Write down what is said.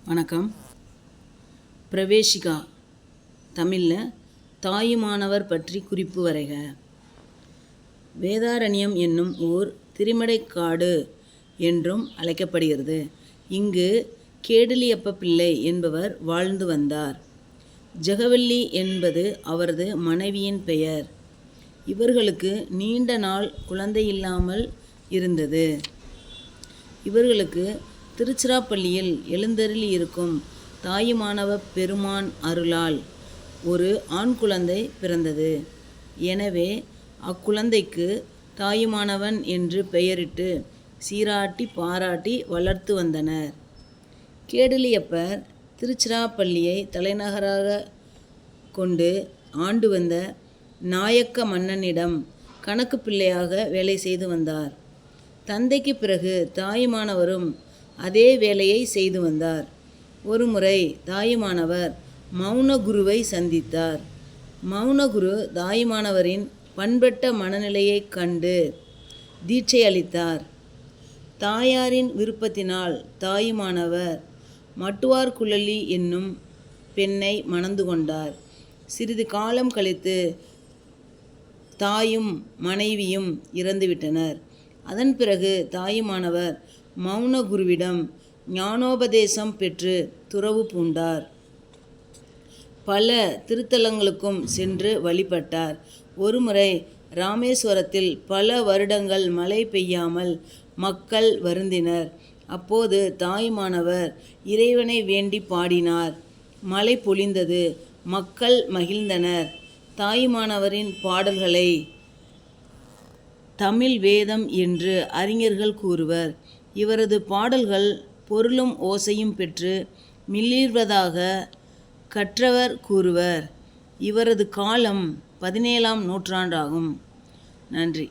வணக்கம். பிரவேசிகா தமிழில் தாயுமானவர் பற்றி குறிப்பு வரைக. வேதாரண்யம் என்னும் ஊர் திரிமடைக்காடு என்றும் அழைக்கப்படுகிறது. இங்கு கேடிலியப்ப பிள்ளை என்பவர் வாழ்ந்து வந்தார். ஜெகவல்லி என்பது அவரது மனைவியின் பெயர். இவர்களுக்கு நீண்ட நாள் குழந்தையில்லாமல் இருந்தது. இவர்களுக்கு திருச்சிராப்பள்ளியில் எழுந்தருளி இருக்கும் தாயுமானவ பெருமான் அருளால் ஒரு ஆண் குழந்தை பிறந்தது. எனவே அக்குழந்தைக்கு தாயுமானவன் என்று பெயரிட்டு சீராட்டி பாராட்டி வளர்த்து வந்தனர். கேடிலியப்பர் திருச்சிராப்பள்ளியை தலைநகராக கொண்டு ஆண்டு வந்த நாயக்க மன்னனிடம் கணக்கு பிள்ளையாக வேலை செய்து வந்தார். தந்தைக்கு பிறகு தாயுமானவரும் அதே வேலையை செய்து வந்தார். ஒருமுறை தாயுமானவர் மௌனகுருவை சந்தித்தார். மௌனகுரு தாயுமானவரின் பண்பட்ட மனநிலையைக் கண்டு தீட்சை அளித்தார். தாயாரின் விருப்பத்தினால் தாயுமானவர் மட்டுவார்குழலி என்னும் பெண்ணை மணந்து கொண்டார். சிறிது காலம் கழித்து தாயும் மனைவியும் இறந்துவிட்டனர். அதன் பிறகு தாயுமானவர் மௌனகுருவிடம் ஞானோபதேசம் பெற்று துறவு பூண்டார். பல திருத்தலங்களுக்கும் சென்று வழிபட்டார். ஒருமுறை ராமேஸ்வரத்தில் பல வருடங்கள் மழை பெய்யாமல் மக்கள் வருந்தினர். அப்போது தாயுமானவர் இறைவனை வேண்டி பாடினார். மழை பொழிந்தது. மக்கள் மகிழ்ந்தனர். தாயுமானவரின் பாடல்களை தமிழ் வேதம் என்று அறிஞர்கள் கூறுவர். இவரது பாடல்கள் பொருளும் ஓசையும் பெற்று மிளிர்வதாக கற்றவர் கூறுவர். இவரது காலம் 17ஆம் நூற்றாண்டாகும். நன்றி.